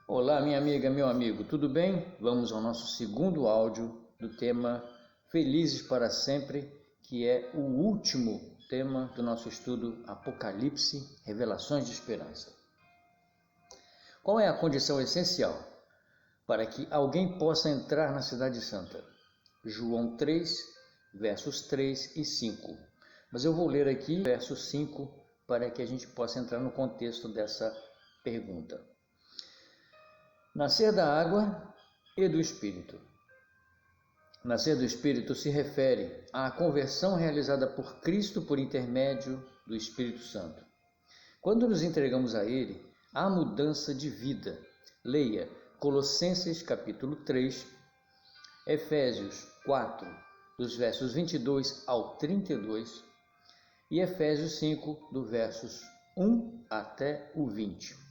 Olá, minha amiga, meu amigo, tudo bem? Vamos ao nosso segundo áudio do tema Felizes para Sempre, que é o último tema do nosso estudo Apocalipse, Revelações de Esperança. Qual é a condição essencial para que alguém possa entrar na Cidade Santa? João 3, versos 3 e 5. Mas eu vou ler aqui verso 5 para que a gente possa entrar no contexto dessa pergunta. Nascer da água e do Espírito. Nascer do Espírito se refere à conversão realizada por Cristo por intermédio do Espírito Santo. Quando nos entregamos a Ele, há mudança de vida. Leia Colossenses capítulo 3, Efésios 4, dos versos 22 ao 32 e Efésios 5, dos versos 1 até o 20.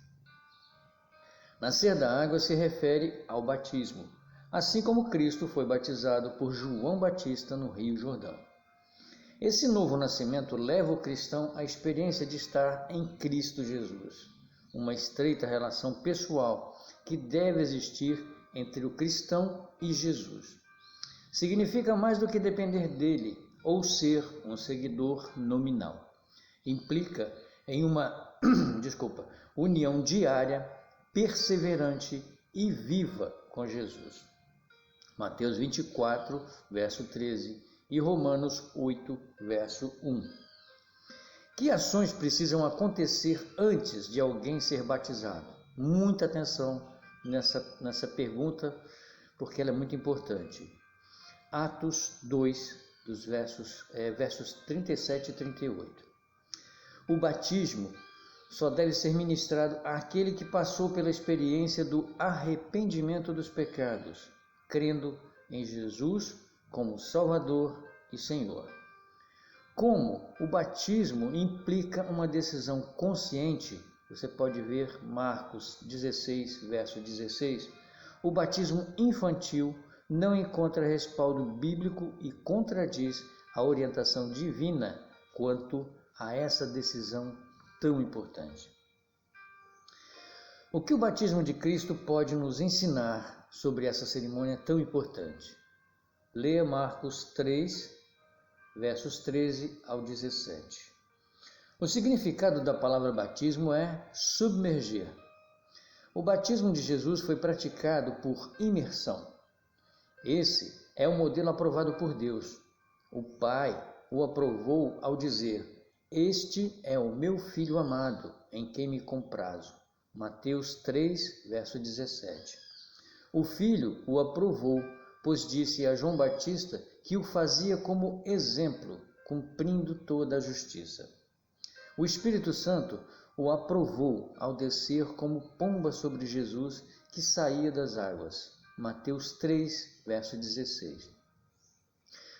Nascer da água se refere ao batismo, assim como Cristo foi batizado por João Batista no Rio Jordão. Esse novo nascimento leva o cristão à experiência de estar em Cristo Jesus, uma estreita relação pessoal que deve existir entre o cristão e Jesus. Significa mais do que depender dele ou ser um seguidor nominal. Implica em uma união diária, perseverante e viva com Jesus. Mateus 24, verso 13 e Romanos 8, verso 1. Que ações precisam acontecer antes de alguém ser batizado? Muita atenção nessa pergunta, porque ela é muito importante. Atos 2, dos versos 37 e 38. O batismo só deve ser ministrado àquele que passou pela experiência do arrependimento dos pecados, crendo em Jesus como Salvador e Senhor. Como o batismo implica uma decisão consciente, você pode ver Marcos 16, verso 16, o batismo infantil não encontra respaldo bíblico e contradiz a orientação divina quanto a essa decisão tão importante. O que o batismo de Cristo pode nos ensinar sobre essa cerimônia tão importante? Leia Marcos 3, versos 13 ao 17. O significado da palavra batismo é submergir. O batismo de Jesus foi praticado por imersão. Esse é o modelo aprovado por Deus. O Pai o aprovou ao dizer: "Este é o meu Filho amado, em quem me comprazo." Mateus 3, verso 17. O Filho o aprovou, pois disse a João Batista que o fazia como exemplo, cumprindo toda a justiça. O Espírito Santo o aprovou ao descer como pomba sobre Jesus que saía das águas. Mateus 3, verso 16.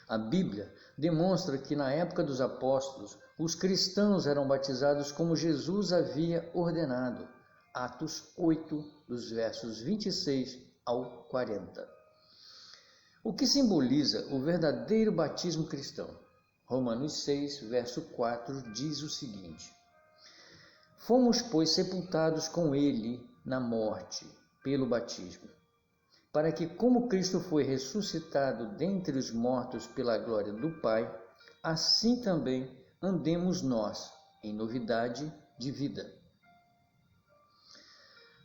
A Bíblia demonstra que na época dos apóstolos, os cristãos eram batizados como Jesus havia ordenado. Atos 8, dos versos 26 ao 40. O que simboliza o verdadeiro batismo cristão? Romanos 6, verso 4 diz o seguinte: "Fomos, pois, sepultados com ele na morte, pelo batismo, para que, como Cristo foi ressuscitado dentre os mortos pela glória do Pai, assim também andemos nós em novidade de vida."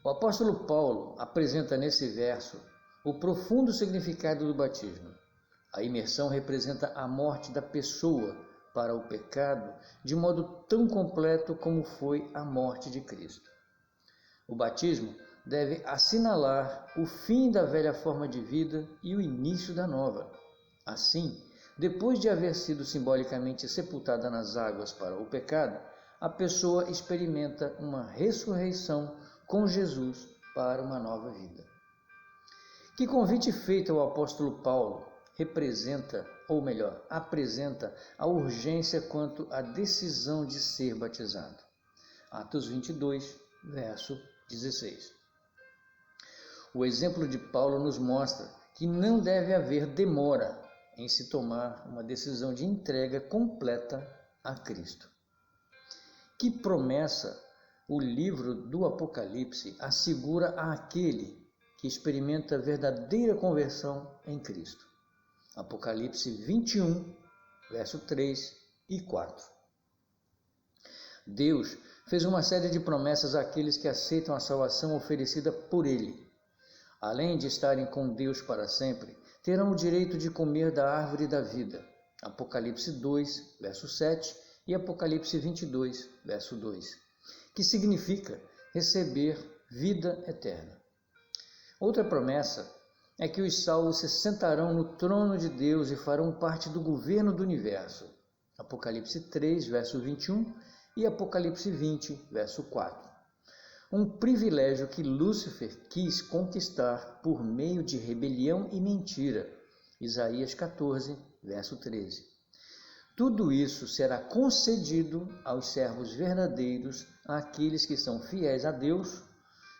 O apóstolo Paulo apresenta nesse verso o profundo significado do batismo. A imersão representa a morte da pessoa para o pecado de modo tão completo como foi a morte de Cristo. O batismo deve assinalar o fim da velha forma de vida e o início da nova. Assim, depois de haver sido simbolicamente sepultada nas águas para o pecado, a pessoa experimenta uma ressurreição com Jesus para uma nova vida. Que convite feito ao apóstolo Paulo apresenta a urgência quanto à decisão de ser batizado. Atos 22, verso 16. O exemplo de Paulo nos mostra que não deve haver demora em se tomar uma decisão de entrega completa a Cristo. Que promessa o livro do Apocalipse assegura àquele que experimenta verdadeira conversão em Cristo. Apocalipse 21, verso 3 e 4. Deus fez uma série de promessas àqueles que aceitam a salvação oferecida por Ele. Além de estarem com Deus para sempre, terão o direito de comer da árvore da vida. Apocalipse 2, verso 7 e Apocalipse 22, verso 2, que significa receber vida eterna. Outra promessa é que os salvos se sentarão no trono de Deus e farão parte do governo do universo. Apocalipse 3, verso 21 e Apocalipse 20, verso 4. Um privilégio que Lúcifer quis conquistar por meio de rebelião e mentira. Isaías 14, verso 13. Tudo isso será concedido aos servos verdadeiros, àqueles que são fiéis a Deus,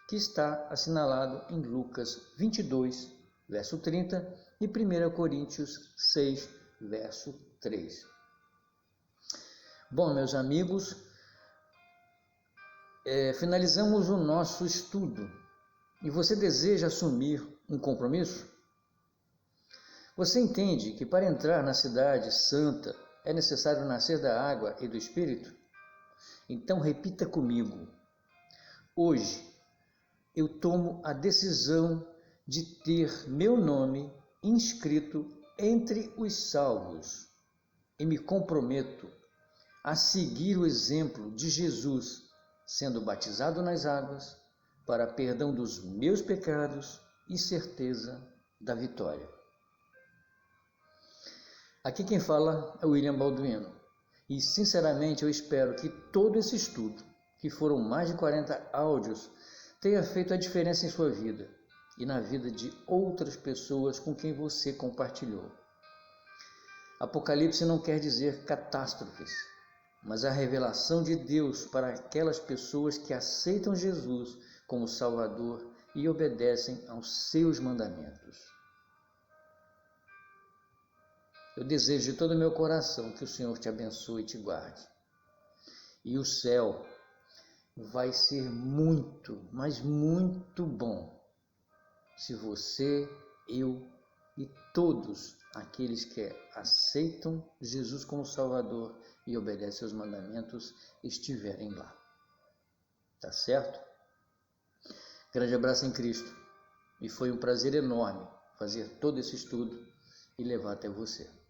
que está assinalado em Lucas 22, verso 30 e 1 Coríntios 6, verso 3. Bom, meus amigos, finalizamos o nosso estudo. E você deseja assumir um compromisso? Você entende que para entrar na cidade santa é necessário nascer da água e do Espírito? Então repita comigo. Hoje eu tomo a decisão de ter meu nome inscrito entre os salvos e me comprometo a seguir o exemplo de Jesus, sendo batizado nas águas para perdão dos meus pecados e certeza da vitória. Aqui quem fala é William Balduino e sinceramente eu espero que todo esse estudo, que foram mais de 40 áudios, tenha feito a diferença em sua vida e na vida de outras pessoas com quem você compartilhou. Apocalipse não quer dizer catástrofes, mas a revelação de Deus para aquelas pessoas que aceitam Jesus como Salvador e obedecem aos seus mandamentos. Eu desejo de todo o meu coração que o Senhor te abençoe e te guarde. E o céu vai ser muito, mas muito bom se você, eu e todos aqueles que aceitam Jesus como Salvador e obedecem aos mandamentos estiverem lá. Tá certo? Grande abraço em Cristo. E foi um prazer enorme fazer todo esse estudo e levar até você.